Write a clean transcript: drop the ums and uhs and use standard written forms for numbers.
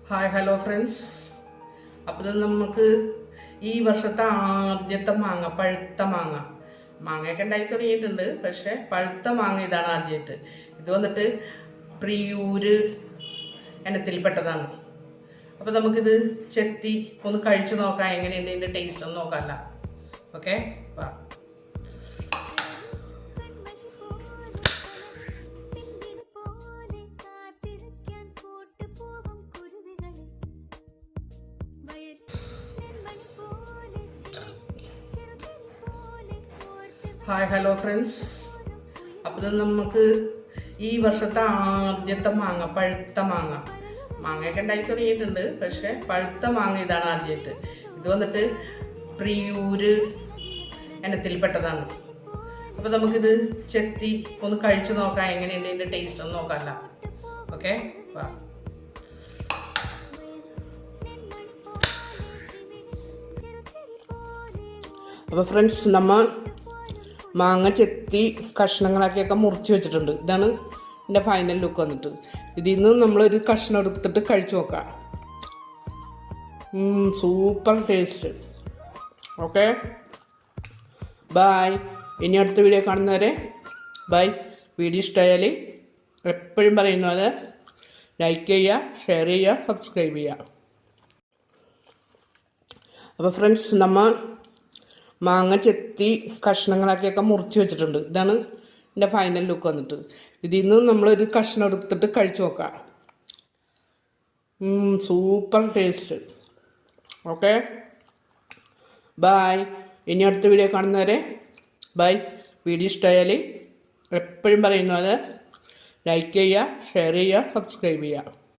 Hi hello friends. അപ്പോൾ നമുക്ക് ഈ വർഷത്തെ ആദ്യത്തെ മാങ്ങ, പഴുത്ത മാങ്ങയൊക്കെ ഉണ്ടായി തുടങ്ങിയിട്ടുണ്ട്. പക്ഷെ പഴുത്ത മാങ്ങ ഇതാണ് ആദ്യമായിട്ട്. ഇത് വന്നിട്ട് പ്രിയൂര് ഇനത്തിൽപ്പെട്ടതാണ്. അപ്പോൾ നമുക്കിത് ചെത്തി ഒന്ന് കഴിച്ചു നോക്കാം, എങ്ങനെയുണ്ട് ഇതിൻ്റെ ടേസ്റ്റ് ഒന്ന് നോക്കാമല്ല. ഓക്കെ, വാ. Hi hello friends. അപ്പോൾ നമുക്ക് ഈ വർഷത്തെ ആദ്യത്തെ മാങ്ങ, പഴുത്ത മാങ്ങയൊക്കെ ഉണ്ടായി തുടങ്ങിയിട്ടുണ്ട്. പക്ഷെ പഴുത്ത മാങ്ങ ഇതാണ് ആദ്യമായിട്ട്. ഇത് വന്നിട്ട് പ്രിയൂര് ഇനത്തിൽപ്പെട്ടതാണ്. അപ്പോൾ നമുക്കിത് ചെത്തി ഒന്ന് കഴിച്ചു നോക്കാം, എങ്ങനെയുണ്ട് ഇതിൻ്റെ ടേസ്റ്റ് ഒന്ന് നോക്കാമല്ല. ഓക്കെ, വാ. അപ്പോൾ ഫ്രണ്ട്സ്, നമ്മൾ മാങ്ങ ചെത്തി കഷ്ണങ്ങളാക്കിയൊക്കെ മുറിച്ച് വെച്ചിട്ടുണ്ട്. ഇതാണ് എൻ്റെ ഫൈനൽ ലുക്ക് വന്നിട്ട്. ഇതിൽ നിന്ന് നമ്മളൊരു കഷ്ണം എടുത്തിട്ട് കഴിച്ചു നോക്കാം. Super taste. Okay, bye. ഇനി അടുത്ത വീഡിയോ കാണുന്നവരെ ബൈ. വീഡിയോ ഇഷ്ടമായാൽ എപ്പോഴും പറയുന്ന പോലെ ലൈക്ക് ചെയ്യുക, ഷെയർ ചെയ്യുക, സബ്സ്ക്രൈബ് ചെയ്യുക. അപ്പോൾ ഫ്രണ്ട്സ്, നമ്മൾ മാങ്ങ ചെത്തി കഷ്ണങ്ങളാക്കിയൊക്കെ മുറിച്ച് വെച്ചിട്ടുണ്ട്. ഇതാണ് എൻ്റെ ഫൈനൽ ലുക്ക് വന്നിട്ട്. ഇതിൽ നിന്ന് നമ്മളൊരു കഷ്ണം എടുത്തിട്ട് കഴിച്ചു നോക്കാം. Super taste. Okay, bye. ഇനി അടുത്ത വീഡിയോ കാണുന്നവരെ ബൈ. വീഡിയോ ഇഷ്ടമായാൽ എപ്പോഴും പറയുന്ന പോലെ ലൈക്ക് ചെയ്യുക, ഷെയർ ചെയ്യുക, സബ്സ്ക്രൈബ് ചെയ്യുക.